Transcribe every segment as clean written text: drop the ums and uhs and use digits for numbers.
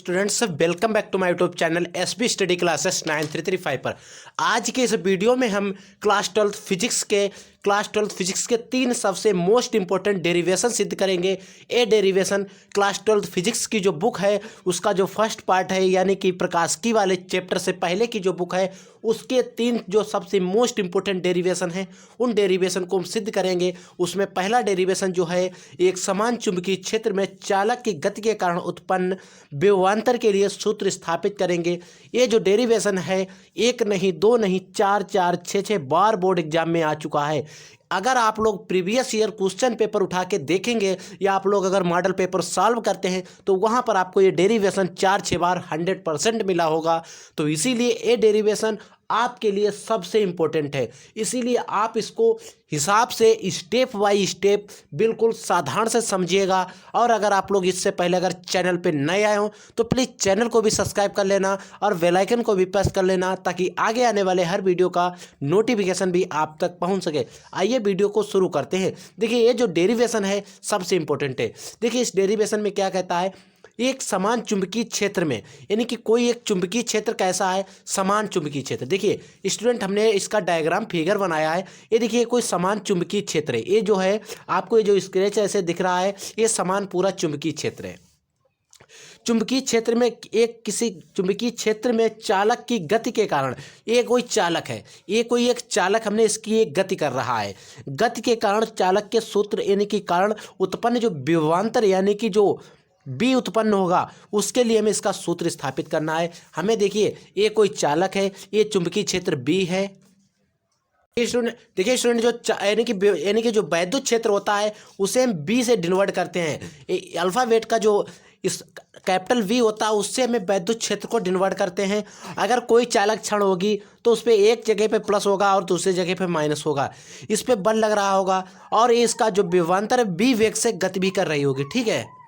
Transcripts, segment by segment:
Students, welcome back to my YouTube channel SB Study Classes 9335 पर। आज के इस वीडियो में हम क्लास ट्वेल्थ फिजिक्स के 3 सबसे मोस्ट इंपॉर्टेंट डेरिवेशन सिद्ध करेंगे। ए डेरिवेशन क्लास ट्वेल्थ फिजिक्स की जो बुक है उसका जो फर्स्ट पार्ट है, यानी कि प्रकाशिकी वाले चैप्टर से पहले की जो बुक है उसके 3 जो सबसे मोस्ट इंपॉर्टेंट डेरिवेशन है उन डेरिवेशन को हम सिद्ध करेंगे। उसमें पहला डेरिवेशन जो है, एक समान चुंबकीय क्षेत्र में चालक की गति के कारण उत्पन्न विभवांतर के लिए सूत्र स्थापित करेंगे। ये जो डेरिवेशन है एक नहीं, दो नहीं, चार चार, छः बार बोर्ड एग्जाम में आ चुका है। अगर आप लोग प्रीवियस ईयर क्वेश्चन पेपर उठा के देखेंगे या आप लोग अगर मॉडल पेपर सॉल्व करते हैं तो वहाँ पर आपको ये डेरिवेशन 4-6 बार 100% मिला होगा। तो इसीलिए ये डेरिवेशन आपके लिए सबसे इम्पोर्टेंट है, इसीलिए आप इसको हिसाब से स्टेप बाय स्टेप बिल्कुल साधारण से समझिएगा। और अगर आप लोग इससे पहले अगर चैनल पे नए आए हों तो प्लीज़ चैनल को भी सब्सक्राइब कर लेना और बेल आइकन को भी प्रेस कर लेना, ताकि आगे आने वाले हर वीडियो का नोटिफिकेशन भी आप तक पहुंच सके। आइए वीडियो को शुरू करते हैं। देखिए, ये जो डेरिवेशन है सबसे इम्पोर्टेंट है। देखिए, इस डेरिवेशन में क्या कहता है, एक समान चुंबकीय क्षेत्र में, यानी कि कोई एक चुंबकीय क्षेत्र कैसा है, समान चुंबकीय क्षेत्र। देखिए स्टूडेंट, हमने इसका डायग्राम फिगर बनाया है। ये देखिए कोई समान चुंबकीय क्षेत्र है। ये जो है आपको ये जो स्केच ऐसे दिख रहा है, ये समान पूरा चुंबकीय क्षेत्र है। चुंबकीय क्षेत्र में किसी चुंबकीय क्षेत्र में चालक की गति के कारण, ये कोई चालक है, ये कोई एक चालक, हमने इसकी एक गति कर रहा है। गति के कारण चालक के सूत्र यानी कि कारण उत्पन्न जो विभवांतर यानी कि जो बी उत्पन्न होगा उसके लिए हमें इसका सूत्र स्थापित करना है। हमें देखिए ये कोई चालक है, ये चुंबकीय क्षेत्र बी है। देखिए स्टूडेंट, जो यानी कि जो वैद्युत क्षेत्र होता है उसे हम बी से डिनोट करते हैं। अल्फाबेट का जो इस कैपिटल वी होता है उससे हमें वैद्युत क्षेत्र को डिनोट करते हैं। अगर कोई चालक क्षण होगी तो उस पर एक जगह पे प्लस होगा और दूसरी जगह पे माइनस होगा, इस पे बल लग रहा होगा और इसका जो विभवांतर बी वेग से गति भी कर रही होगी। ठीक है,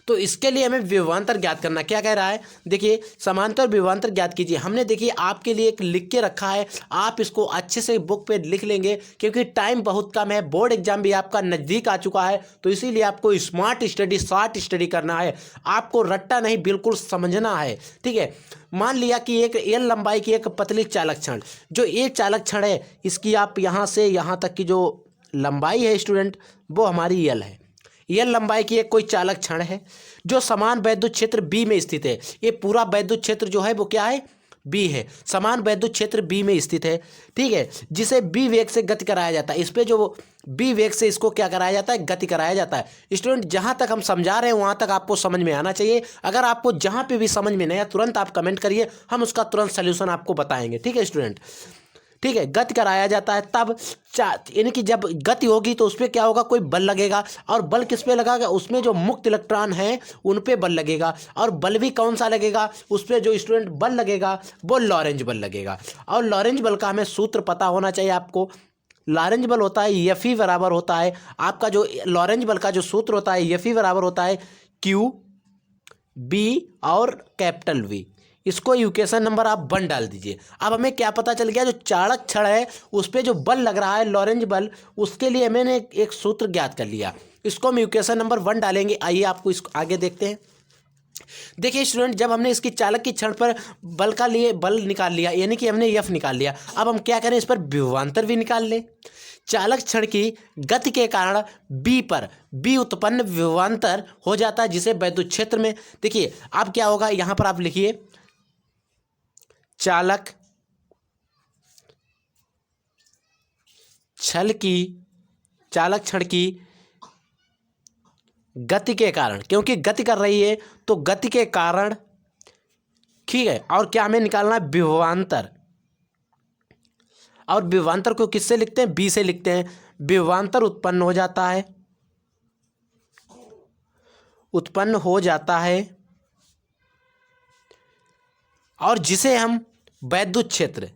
तो इसके लिए हमें विभवांतर ज्ञात करना। क्या कह रहा है, देखिए समांतर विभवांतर ज्ञात कीजिए। हमने देखिए आपके लिए एक लिख के रखा है, आप इसको अच्छे से बुक पे लिख लेंगे क्योंकि टाइम बहुत कम है, बोर्ड एग्जाम भी आपका नज़दीक आ चुका है। तो इसीलिए आपको स्मार्ट स्टडी, शॉर्ट स्टडी करना है, आपको रट्टा नहीं बिल्कुल समझना है। ठीक है, मान लिया कि एक एल लंबाई की एक पतली चालक क्षण, जो ये चालक क्षण है इसकी आप यहाँ से यहाँ तक की जो लंबाई है स्टूडेंट वो हमारी एल है। एल लंबाई की एक कोई चालक क्षण है जो समान वैद्युत क्षेत्र बी में स्थित है। ये पूरा वैद्युत क्षेत्र जो है वो क्या है, बी है। समान वैद्युत क्षेत्र बी में स्थित है। ठीक है, जिसे बी वेग से गति कराया जाता है। इस पे जो बी वेग से इसको क्या कराया जाता है, गति कराया जाता है। स्टूडेंट, जहाँ तक हम समझा रहे हैं वहाँ तक आपको समझ में आना चाहिए। अगर आपको जहाँ पे भी समझ में नहीं आया तुरंत आप कमेंट करिए, हम उसका तुरंत सोल्यूशन आपको बताएंगे। ठीक है स्टूडेंट, ठीक है, गति कराया जाता है तब यानी कि जब गति होगी तो उसपे क्या होगा, कोई बल लगेगा। और बल किस पे लगेगा, उसमें जो मुक्त इलेक्ट्रॉन हैं उन पे बल लगेगा। और बल भी कौन सा लगेगा, उस पे जो स्टूडेंट बल लगेगा वो लॉरेंज बल लगेगा। और लॉरेंज बल का हमें सूत्र पता होना चाहिए आपको। लॉरेंज बल होता है एफ ई बराबर होता है आपका, जो लॉरेंज बल का जो सूत्र होता है एफ ई बराबर होता है क्यू बी और कैपिटल वी। इसको इक्वेशन नंबर आप 1 डाल दीजिए। अब हमें क्या पता चल गया, जो चालक क्षण है उस पर जो बल लग रहा है लॉरेंज बल, उसके लिए मैंने एक सूत्र ज्ञात कर लिया। इसको हम इक्वेशन नंबर 1 डालेंगे। आइए आपको इसको आगे देखते हैं। देखिए स्टूडेंट, जब हमने इसकी चालक की क्षण पर बल का लिए बल निकाल लिया, यानी कि हमने एफ निकाल लिया। अब हम क्या करें, इस पर विभवांतर भी निकाल लें। चालक क्षण की गति के कारण बी पर बी उत्पन्न विभवांतर हो जाता है, जिसे वैद्युत क्षेत्र में, देखिए अब क्या होगा, यहाँ पर आप लिखिए चालक क्षण की गति के कारण, क्योंकि गति कर रही है तो गति के कारण, ठीक है। और क्या हमें निकालना है, विभवांतर। और विभवांतर को किससे लिखते हैं, बी से लिखते हैं। विभवांतर उत्पन्न हो जाता है और जिसे हम विद्युत क्षेत्र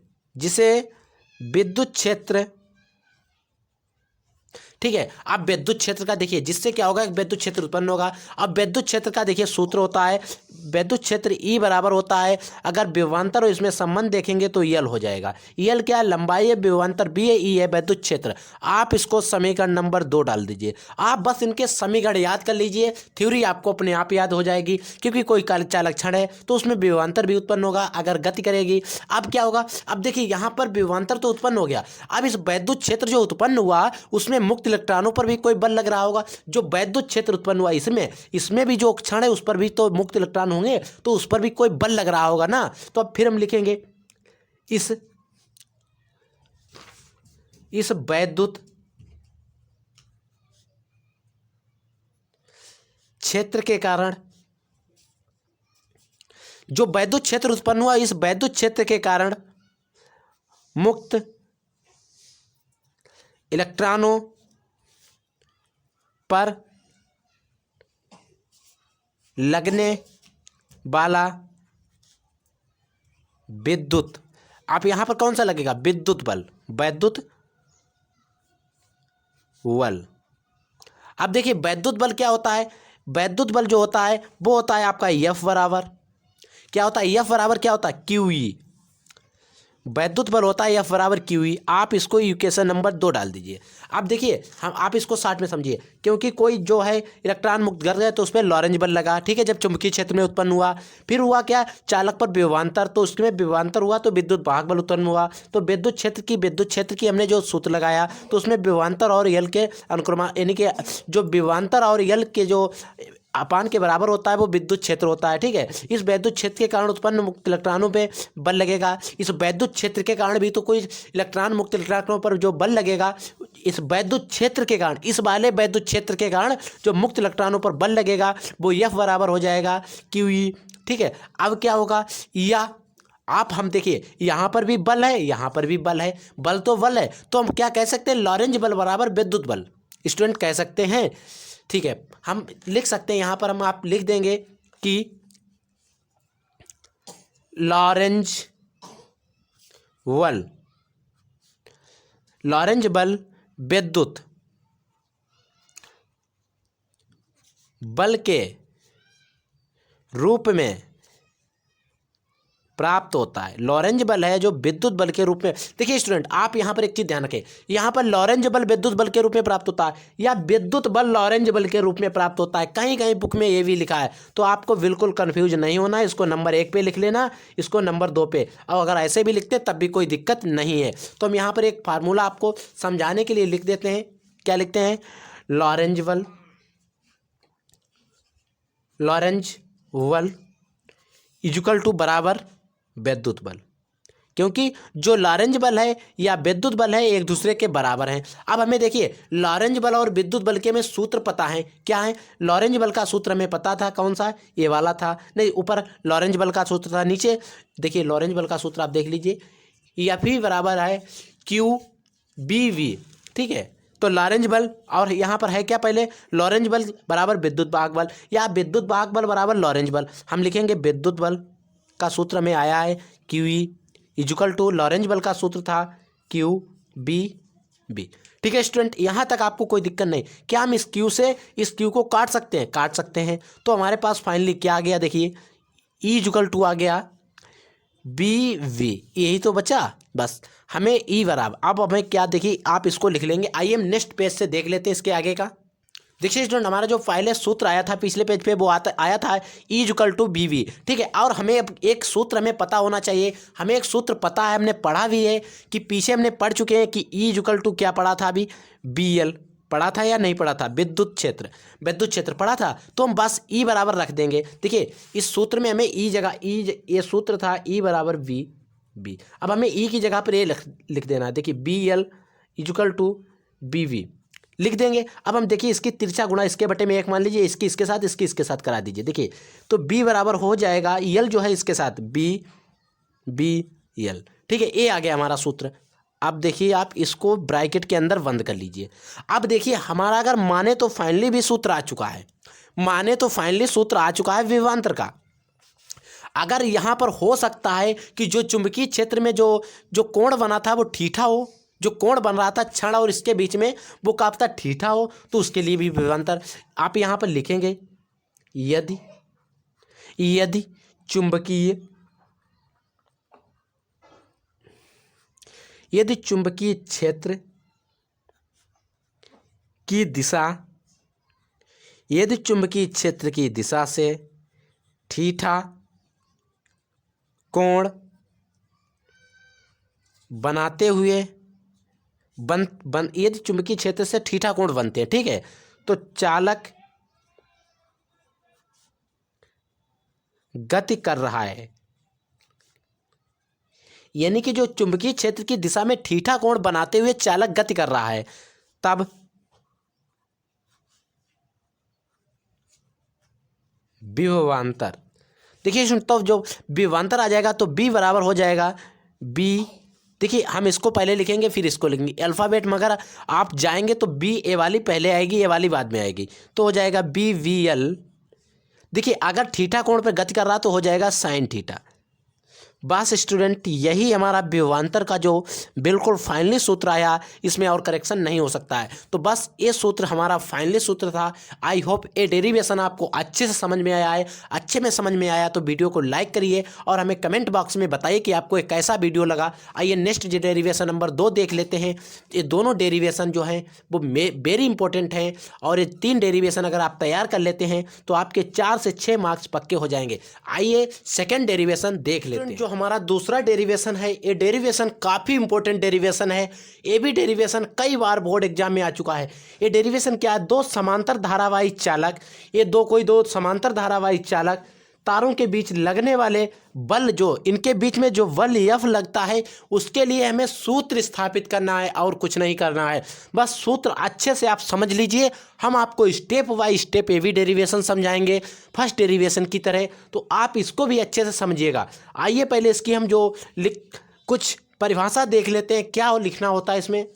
ठीक है। अब विद्युत क्षेत्र का देखिए, जिससे क्या होगा, विद्युत क्षेत्र उत्पन्न होगा। अब विद्युत क्षेत्र का देखिए सूत्र होता है, विद्युत क्षेत्र ई बराबर होता है, अगर विभवांतर और इसमें संबंध देखेंगे तो यल हो जाएगा। यल क्या है, लंबाई है, विभवांतर बी है, ई है विद्युत क्षेत्र। आप इसको समीकरण नंबर 2 डाल दीजिए। आप बस इनके समीकरण याद कर लीजिए, थ्योरी आपको अपने आप याद हो जाएगी, क्योंकि कोई चालक क्षण है तो उसमें विभवांतर भी उत्पन्न होगा अगर गति करेगी। अब क्या होगा, अब देखिए यहाँ पर विभवांतर तो उत्पन्न हो गया, अब इस वैद्युत क्षेत्र जो उत्पन्न हुआ उसमें मुक्त इलेक्ट्रॉनों पर भी कोई बल लग रहा होगा। जो वैद्युत क्षेत्र उत्पन्न हुआ इसमें भी जो क्षण है उस पर भी तो मुक्त इलेक्ट्रॉन होंगे, तो उस पर भी कोई बल लग रहा होगा ना। तो अब फिर हम लिखेंगे इस वैद्युत क्षेत्र के कारण, जो वैद्युत क्षेत्र उत्पन्न हुआ इस वैद्युत क्षेत्र के कारण मुक्त इलेक्ट्रॉनों पर लगने वाला विद्युत, आप यहां पर कौन सा लगेगा, विद्युत बल, वैद्युत बल। अब देखिए वैद्युत बल क्या होता है, वैद्युत बल जो होता है वो होता है आपका एफ बराबर, क्या होता है, एफ बराबर क्या होता है, क्यू ई। वैद्युत बल होता है एफ बराबर क्यू ई। आप इसको इक्वेशन नंबर 2 डाल दीजिए। अब देखिए आप इसको शॉर्ट में समझिए, क्योंकि कोई जो है इलेक्ट्रॉन मुक्त कर गए तो उस पर लॉरेंज बल लगा, ठीक है, जब चुंबकीय क्षेत्र में उत्पन्न हुआ। फिर हुआ क्या, चालक पर विभवांतर, तो उसमें विभवांतर हुआ तो विद्युत वाहक बल उत्पन्न हुआ। तो विद्युत क्षेत्र की हमने जो सूत्र लगाया तो उसमें विभवांतर और यल के अनुक्रमा, यानी कि जो विभवांतर और यल के जो अपान के बराबर होता है वो विद्युत क्षेत्र होता है, ठीक है। इस वैद्युत क्षेत्र के कारण उत्पन्न मुक्त इलेक्ट्रॉनों पे बल लगेगा। इस वैद्युत क्षेत्र के कारण भी तो कोई इलेक्ट्रॉन मुक्त इलेक्ट्रॉनों पर जो बल लगेगा, इस वैद्युत क्षेत्र के कारण, इस वाले वैद्युत क्षेत्र के कारण जो मुक्त इलेक्ट्रॉनों पर बल लगेगा वो एफ बराबर हो जाएगा क्यू ई, ठीक है। अब क्या होगा, या आप हम देखिए यहाँ पर भी बल है, यहाँ पर भी बल है, बल तो बल है, तो हम क्या कह सकते हैं, लॉरेंज बल बराबर विद्युत बल स्टूडेंट कह सकते हैं, ठीक है। हम लिख सकते हैं, यहाँ पर हम आप लिख देंगे कि लॉरेंज बल विद्युत बल के रूप में प्राप्त होता है। लॉरेंज बल है जो विद्युत बल के रूप में, देखिए स्टूडेंट आप यहाँ पर एक चीज ध्यान रखें, यहाँ पर लॉरेंज बल विद्युत बल के रूप में प्राप्त होता है या विद्युत बल लॉरेंज बल के रूप में प्राप्त होता है, कहीं कहीं बुक में ये भी लिखा है। तो आपको बिल्कुल कंफ्यूज नहीं होना, इसको नंबर 1 पे लिख लेना, इसको नंबर 2 पे, और अगर ऐसे भी लिखते तब भी कोई दिक्कत नहीं है। तो हम यहाँ पर एक फार्मूला आपको समझाने के लिए लिख देते हैं, क्या लिखते हैं, लॉरेंज बल इक्वल टू बराबर विद्युत बल, क्योंकि जो लॉरेंज बल है या विद्युत बल है एक दूसरे के बराबर हैं। अब हमें देखिए लॉरेंज बल और विद्युत बल के हमें सूत्र पता है, क्या है, लॉरेंज बल का सूत्र हमें पता था, कौन सा, ये वाला था, नहीं ऊपर लॉरेंज बल का सूत्र था, नीचे देखिए लॉरेंज बल का सूत्र आप देख लीजिए, एफ ई बराबर है क्यू बी वी, ठीक है। तो लॉरेंज बल और यहाँ पर है क्या, पहले लॉरेंज बल बराबर विद्युत वाहक बल या विद्युत वाहक बल बराबर लॉरेंज बल, हम लिखेंगे विद्युत बल का सूत्र में आया है q E equal to Lorentz बल का सूत्र था क्यू बी बी, ठीक है स्टूडेंट, यहाँ तक आपको कोई दिक्कत नहीं। क्या हम इस क्यू से इस क्यू को काट सकते हैं, काट सकते हैं। तो हमारे पास फाइनली क्या आ गया, देखिए ई इक्वल टू आ गया बी वी, यही तो बचा बस, हमें ई बराबर, अब हमें क्या, देखिए आप इसको लिख लेंगे। आइए हम नेक्स्ट पेज से देख लेते हैं इसके आगे का। देखिए स्टूडेंट हमारा जो फाइल है सूत्र आया था पिछले पेज पे, वो आया था E equal to B V, ठीक है। और हमें अब एक सूत्र हमें पता होना चाहिए, हमें एक सूत्र पता है, हमने पढ़ा भी है कि पीछे हमने पढ़ चुके हैं कि ई इक्वल टू क्या पढ़ा था अभी, बी एल पढ़ा था या नहीं पढ़ा था, विद्युत क्षेत्र पढ़ा था। तो हम बस ई बराबर रख देंगे। देखिए इस सूत्र में हमें ई जगह, ई ये सूत्र था ई बराबर वी बी, अब हमें ई की जगह पर ए लिख देना है। देखिए B L equal to B V लिख देंगे। अब हम देखिए इसकी तिरछा गुणा इसके बटे में 1 मान लीजिए, इसकी इसके साथ करा दीजिए। देखिए तो b बराबर हो जाएगा यल जो है इसके साथ बी यल, ठीक है, ये आ गया हमारा सूत्र। अब देखिए आप इसको ब्रैकेट के अंदर बंद कर लीजिए। अब देखिए हमारा अगर माने तो फाइनली भी सूत्र आ चुका है, माने तो फाइनली सूत्र आ चुका है विभवांतर का। अगर यहाँ पर हो सकता है कि जो चुंबकीय क्षेत्र में जो कोण बना था वो ठीठा हो, जो कोण बन रहा था क्षण और इसके बीच में वो क्या पता थीटा हो, तो उसके लिए भी विभवांतर आप यहाँ पर लिखेंगे। यदि यदि चुंबकीय क्षेत्र की दिशा, यदि चुंबकीय क्षेत्र की दिशा से थीटा कोण बनाते हुए यदि चुंबकीय क्षेत्र से थीटा कोण बनते हैं, ठीक है, तो चालक गति कर रहा है। यानी कि जो चुंबकीय क्षेत्र की दिशा में थीटा कोण बनाते हुए चालक गति कर रहा है, तब विभवांतर, देखिए इसमें तो जो विभवांतर आ जाएगा तो बी बराबर हो जाएगा बी, देखिए हम इसको पहले लिखेंगे फिर इसको लिखेंगे अल्फ़ाबेट, मगर आप जाएंगे तो बी ए वाली पहले आएगी, ए वाली बाद में आएगी, तो हो जाएगा बी वी एल। देखिए अगर थीटा कोण पर गति कर रहा तो हो जाएगा साइन थीटा। बस स्टूडेंट यही हमारा विभवांतर का जो बिल्कुल फाइनली सूत्र आया, इसमें और करेक्शन नहीं हो सकता है। तो बस ये सूत्र हमारा फाइनली सूत्र था। आई होप ये डेरिवेशन आपको अच्छे से समझ में आया है। अच्छे में समझ में आया तो वीडियो को लाइक करिए और हमें कमेंट बॉक्स में बताइए कि आपको एक कैसा वीडियो लगा। आइए नेक्स्ट डेरिवेशन नंबर 2 देख लेते हैं। ये दोनों डेरिवेशन जो हैं वो वेरी इंपॉर्टेंट हैं और ये 3 डेरिवेशन अगर आप तैयार कर लेते हैं तो आपके 4 से 6 मार्क्स पक्के हो जाएंगे। आइए सेकेंड डेरिवेशन देख लेते हैं। हमारा दूसरा डेरिवेशन है, ये डेरिवेशन काफ़ी इंपॉर्टेंट डेरिवेशन है। ये भी डेरिवेशन कई बार बोर्ड एग्जाम में आ चुका है। ये डेरिवेशन क्या है, दो समांतर धारावाही चालक, ये दो समांतर धारावाही चालक तारों के बीच लगने वाले बल, जो इनके बीच में जो बल F लगता है उसके लिए हमें सूत्र स्थापित करना है और कुछ नहीं करना है। बस सूत्र अच्छे से आप समझ लीजिए। हम आपको स्टेप बाय स्टेप ये भी डेरिवेशन समझाएंगे फर्स्ट डेरिवेशन की तरह, तो आप इसको भी अच्छे से समझिएगा। आइए पहले इसकी हम जो कुछ परिभाषा देख लेते हैं, क्या लिखना होता है इसमें।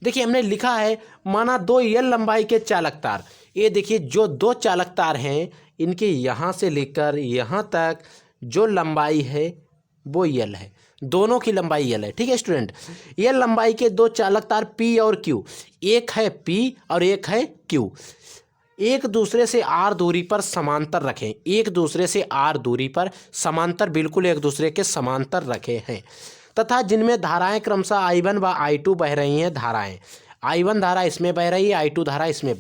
देखिए हमने लिखा है, माना 2 L लंबाई के चालक तार, ये देखिए जो 2 चालक तार हैं इनके यहाँ से लेकर यहाँ तक जो लंबाई है वो L है, दोनों की लंबाई L है, ठीक है स्टूडेंट। L लंबाई के 2 चालक तार P और Q, एक है P और एक है Q, एक दूसरे से r दूरी पर समांतर रखें, एक दूसरे से r दूरी पर समांतर, बिल्कुल एक दूसरे के समांतर रखे हैं, तथा जिनमें धाराएं क्रमशः I1 व I2 बह रही हैं। धाराएं I1 धारा इसमें बह रही है, I2 धारा इसमें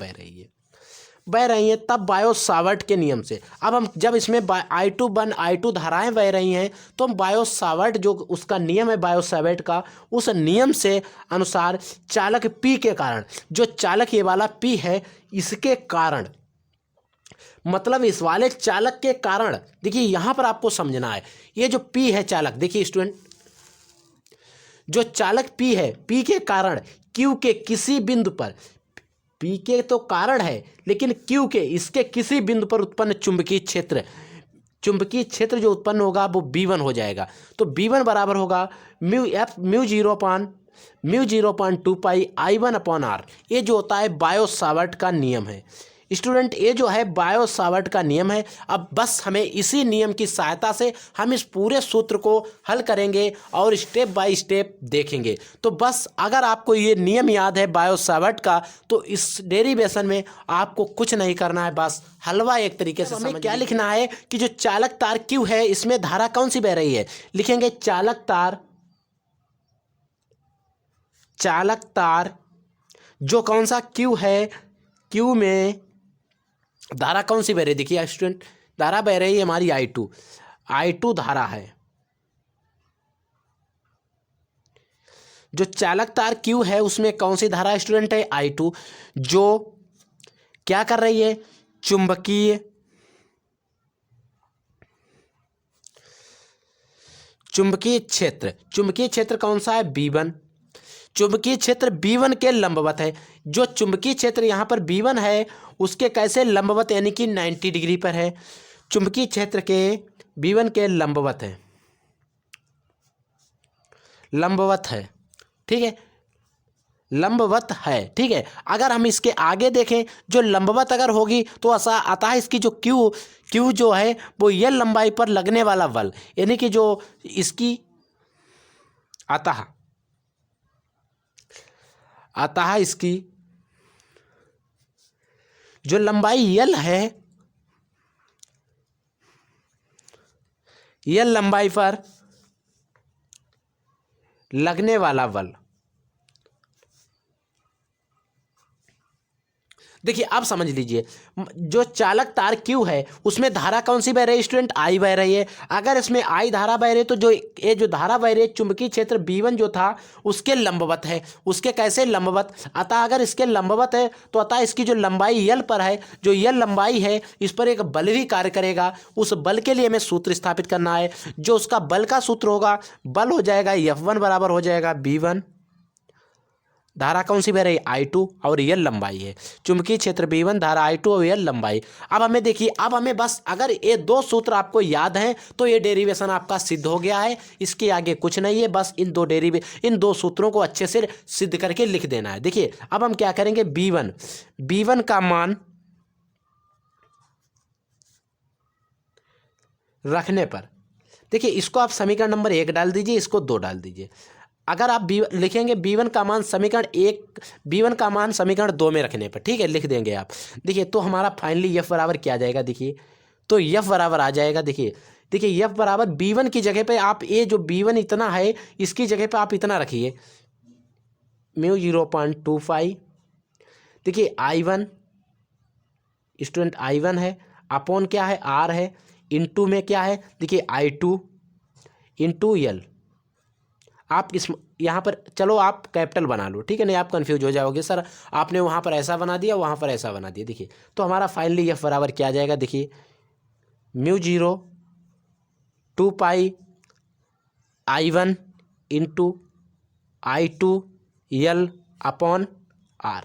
बह रही है, तब बायो-सावर्ट के नियम से, अब हम जब इसमें I2 धाराएं बह रही हैं तो हम बायो-सावर्ट जो उसका नियम है बायो-सावर्ट का, उस नियम से अनुसार चालक P के कारण, जो चालक ये वाला P है इसके कारण, मतलब इस वाले चालक के कारण, देखिए यहाँ पर आपको समझना है, ये जो P है चालक, देखिए स्टूडेंट जो चालक P है, P के कारण Q के किसी बिंदु पर, P के तो कारण है लेकिन Q के इसके किसी बिंदु पर उत्पन्न चुंबकीय क्षेत्र जो उत्पन्न होगा वो B1 हो जाएगा। तो B1 बराबर होगा μ0.2 पाई I1/r। ये जो होता है बायो-सावर्ट का नियम है स्टूडेंट, ये जो है बायो-सावर्ट का नियम है। अब बस हमें इसी नियम की सहायता से हम इस पूरे सूत्र को हल करेंगे और स्टेप बाय स्टेप देखेंगे। तो बस अगर आपको ये नियम याद है बायो-सावर्ट का, तो इस डेरिवेशन में आपको कुछ नहीं करना है, बस हलवा एक तरीके से हमें क्या लिखना है कि जो चालक तार Q है इसमें धारा कौन सी बह रही है, लिखेंगे चालक तार जो कौन सा Q है, Q में धारा कौन सी बह रही है, देखिए स्टूडेंट धारा बह रही है हमारी I2 धारा है। जो चालक तार Q है उसमें कौन सी धारा स्टूडेंट है, I2, जो क्या कर रही है, चुंबकीय क्षेत्र कौन सा है, B1। चुंबकीय क्षेत्र B1 के लंबवत है। जो चुंबकीय क्षेत्र यहाँ पर B1 है उसके कैसे लंबवत, यानी कि 90 डिग्री पर है। चुंबकीय क्षेत्र के B1 के लंबवत है, ठीक है, लंबवत है, ठीक है। अगर हम इसके आगे देखें, जो लंबवत अगर होगी तो अतः इसकी जो Q जो है वो L लंबाई पर लगने वाला बल, यानी कि जो इसकी अतः अतः इसकी जो लंबाई L है, L लंबाई पर लगने वाला बल, देखिए आप समझ लीजिए, जो चालक तार Q है उसमें धारा कौन सी बह रही है स्टूडेंट? I बह रही है। अगर इसमें I धारा बह रही है तो जो ये जो धारा बह रही है चुंबकीय क्षेत्र B1 जो था उसके लंबवत है। उसके कैसे? लंबवत। अतः अगर इसके लंबवत है तो अतः इसकी जो लंबाई L पर है, जो L लंबाई है इस पर एक बल भी कार्य करेगा। उस बल के लिए हमें सूत्र स्थापित करना है। जो उसका बल का सूत्र होगा, बल हो जाएगा F1 बराबर हो जाएगा B1। धारा कौन सी बह रही? I2 और L लंबाई है। चुंबकीय क्षेत्र B1, धारा I2 और L लंबाई। अब हमें देखिए, अब हमें बस अगर ये दो सूत्र आपको याद हैं तो ये डेरिवेशन आपका सिद्ध हो गया है। इसके आगे कुछ नहीं है, बस इन दो सूत्रों को अच्छे से सिद्ध करके लिख देना है। देखिए अब हम क्या करेंगे, B1 का मान रखने पर, देखिए इसको आप समीकरण नंबर 1 डाल दीजिए, इसको 2 डाल दीजिए। अगर आप लिखेंगे B1 का मान समीकरण 1, B1 का मान समीकरण 2 में रखने पर, ठीक है, लिख देंगे आप। देखिए तो हमारा फाइनली F बराबर क्या आ जाएगा? देखिए तो F बराबर आ जाएगा, देखिए F बराबर B1 की जगह पे आप ये जो B1 इतना है इसकी जगह पे आप इतना रखिए, म्यू 0.25। देखिए I1 स्टूडेंट I1 है, अपॉन क्या है? R है, इनटू में क्या है? देखिए I2 इंटू L। आप इस यहाँ पर चलो आप कैपिटल बना लो, ठीक है, नहीं आप कंफ्यूज हो जाओगे, सर आपने वहाँ पर ऐसा बना दिया, वहाँ पर ऐसा बना दिया। देखिए तो हमारा फाइनली F बराबर क्या आ जाएगा? देखिए mu 0.2 I1 into I2 L upon R।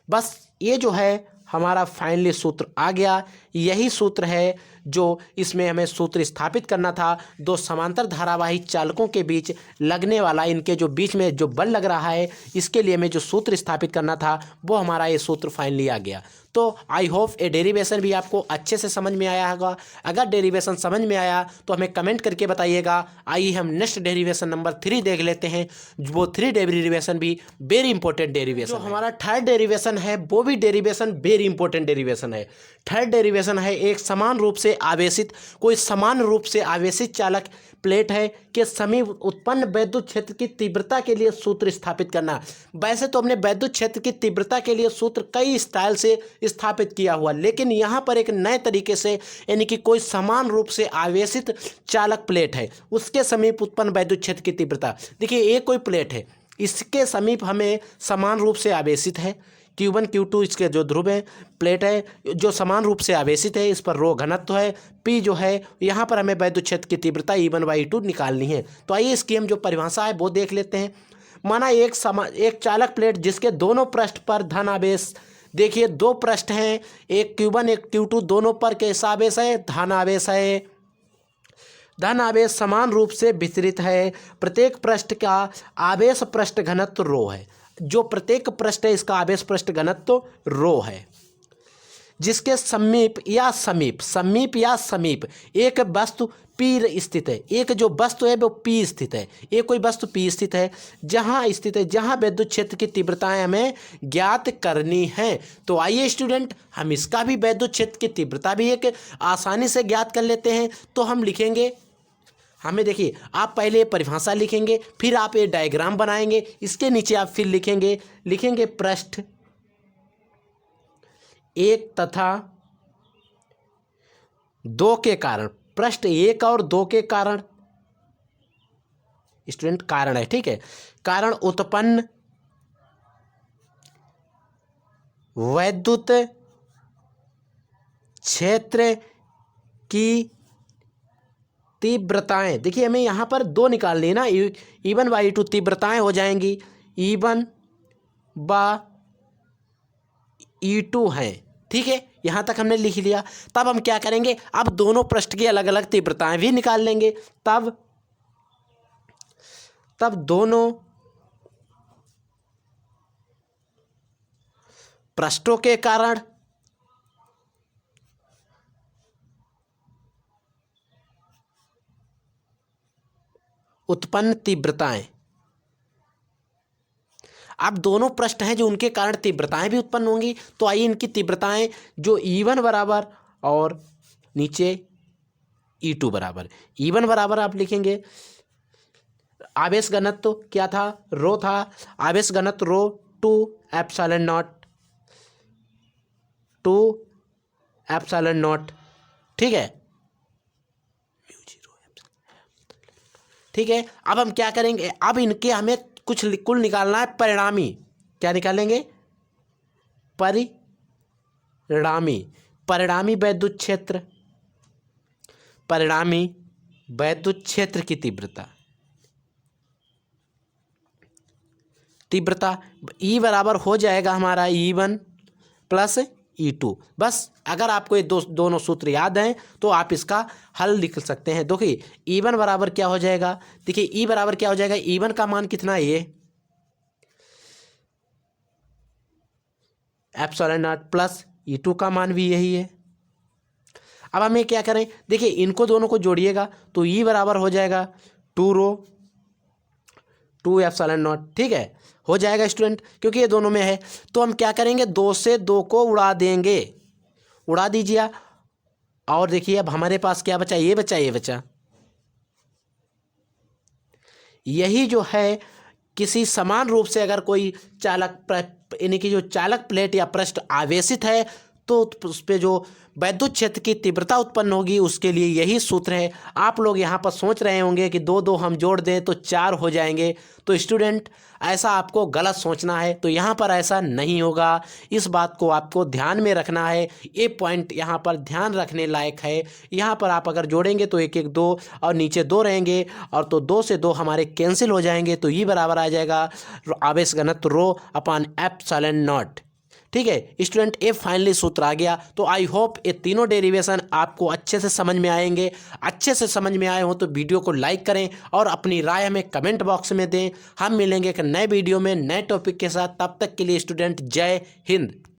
बस ये जो है हमारा फाइनली सूत्र आ गया। यही सूत्र है जो इसमें हमें सूत्र स्थापित करना था। दो समांतर धारावाही चालकों के बीच लगने वाला, इनके जो बीच में जो बल लग रहा है, इसके लिए हमें जो सूत्र स्थापित करना था वो हमारा ये सूत्र फाइनली आ गया। तो आई होप ये डेरिवेशन भी आपको अच्छे से समझ में आया होगा। अगर डेरिवेशन समझ में आया तो हमें कमेंट करके बताइएगा। आइए हम नेक्स्ट डेरिवेशन नंबर 3 देख लेते हैं। वो 3 डेरिवेशन भी वेरी इंपॉर्टेंट डेरिवेशन, जो हमारा थर्ड डेरिवेशन है वो भी डेरिवेशन वेरी इंपॉर्टेंट डेरिवेशन है। थर्ड डेरिवेशन है एक समान रूप से आवेशित, कोई समान रूप से आवेशित चालक प्लेट है के समीप उत्पन्न वैद्युत क्षेत्र की तीव्रता के लिए सूत्र स्थापित करना। वैसे तो हमने वैद्युत क्षेत्र की तीव्रता के लिए सूत्र कई स्टाइल से स्थापित किया हुआ, लेकिन यहाँ पर एक नए तरीके से, यानी कि कोई समान रूप से आवेशित चालक प्लेट है उसके समीप उत्पन्न वैद्युत क्षेत्र की तीव्रता। देखिए एक कोई प्लेट है, इसके समीप हमें समान रूप से आवेशित है Q1 Q2, इसके जो ध्रुव है, प्लेट है जो समान रूप से आवेशित है, इस पर रो घनत्व है, P जो है, यहाँ पर हमें वैद्युत क्षेत्र की तीव्रता E1/2 निकालनी है। तो आइए इसकी हम जो परिभाषा है वो देख लेते हैं। माना एक चालक प्लेट जिसके दोनों पृष्ठ पर धन आवेश, देखिए दो पृष्ठ हैं, एक Q1 एक Q2, दोनों पर कैसा आवेश है? धन आवेश है। धन आवेश समान रूप से वितरित है। प्रत्येक पृष्ठ का आवेश पृष्ठ घनत्व रो है। जो प्रत्येक पृष्ठ है इसका आवेश पृष्ठ घनत्व रो है। जिसके समीप या समीप एक वस्तु P स्थित है, एक जो वस्तु है वो P स्थित है, एक कोई वस्तु P स्थित है, जहाँ स्थित है, जहाँ विद्युत क्षेत्र की तीव्रताएं हमें ज्ञात करनी है। तो आइए स्टूडेंट हम इसका भी विद्युत क्षेत्र की तीव्रता भी एक आसानी से ज्ञात कर लेते हैं। तो हम लिखेंगे, हमें देखिए आप पहले परिभाषा लिखेंगे, फिर आप ये डायग्राम बनाएंगे, इसके नीचे आप फिर लिखेंगे पृष्ठ 1 तथा 2 के कारण, पृष्ठ 1 और 2 के कारण, स्टूडेंट कारण है, ठीक है, कारण उत्पन्न वैद्युत क्षेत्र की तीव्रताएं। देखिए हमें यहाँ पर 2 निकालनी है ना, E1/2 तीव्रताएं हो जाएंगी, E1/E2 हैं, ठीक है, यहाँ तक हमने लिख लिया। तब हम क्या करेंगे, अब दोनों पृष्ठ की अलग अलग तीव्रताएं भी निकाल लेंगे। तब दोनों पृष्ठों के कारण उत्पन्न तीव्रताएं, अब दोनों पृष्ठ हैं जो उनके कारण तीव्रताएं भी उत्पन्न होंगी। तो आइए इनकी तीव्रताएं जो E1 बराबर और नीचे E2 बराबर। E1 बराबर आप लिखेंगे आवेश घनत्व क्या था, रो था, आवेश घनत्व रो 2 एप्सिलॉन नॉट, 2 एप्सिलॉन नॉट, ठीक है। ठीक है, अब हम क्या करेंगे, अब इनके हमें कुछ कुल निकालना है परिणामी। क्या निकालेंगे, परिणामी वैद्युत क्षेत्र, परिणामी वैद्युत क्षेत्र की तीव्रता E बराबर हो जाएगा हमारा E1 प्लस E2। बस अगर आपको ये दोनों सूत्र याद हैं तो आप इसका हल लिख सकते हैं। देखिए E1 बराबर क्या हो जाएगा, देखिए E बराबर क्या हो जाएगा, E1 का मान कितना है, ये एप्सिलॉन नॉट प्लस E2 का मान भी यही है। अब हमें क्या करें, देखिए इनको दोनों को जोड़िएगा तो E बराबर हो जाएगा 2 रो 2 एप्सिलॉन नॉट, ठीक है, हो जाएगा स्टूडेंट, क्योंकि ये दोनों में है। तो हम क्या करेंगे, 2 से 2 को उड़ा देंगे, उड़ा दीजिए। और देखिए अब हमारे पास क्या बचा, ये बचा, ये बचा। यही जो है किसी समान रूप से अगर कोई चालक यानी कि जो चालक प्लेट या पृष्ठ आवेशित है तो उस पर जो वैद्युत क्षेत्र की तीव्रता उत्पन्न होगी उसके लिए यही सूत्र है। आप लोग यहाँ पर सोच रहे होंगे कि 2 2 हम जोड़ दें तो 4 हो जाएंगे। तो स्टूडेंट ऐसा आपको गलत सोचना है, तो यहाँ पर ऐसा नहीं होगा। इस बात को आपको ध्यान में रखना है, ये पॉइंट यहाँ पर ध्यान रखने लायक है। यहाँ पर आप अगर जोड़ेंगे तो 1 1 2 और नीचे 2 रहेंगे, और तो 2 से 2 हमारे कैंसिल हो जाएंगे। तो ये बराबर आ जाएगा आवेश घनत्व रो अपान एप्सिलॉन नॉट, ठीक है स्टूडेंट। ये फाइनली सूत्र आ गया। तो आई होप ये तीनों डेरिवेशन आपको अच्छे से समझ में आएंगे। अच्छे से समझ में आए हो तो वीडियो को लाइक करें और अपनी राय हमें कमेंट बॉक्स में दें। हम मिलेंगे एक नए वीडियो में नए टॉपिक के साथ, तब तक के लिए स्टूडेंट जय हिंद।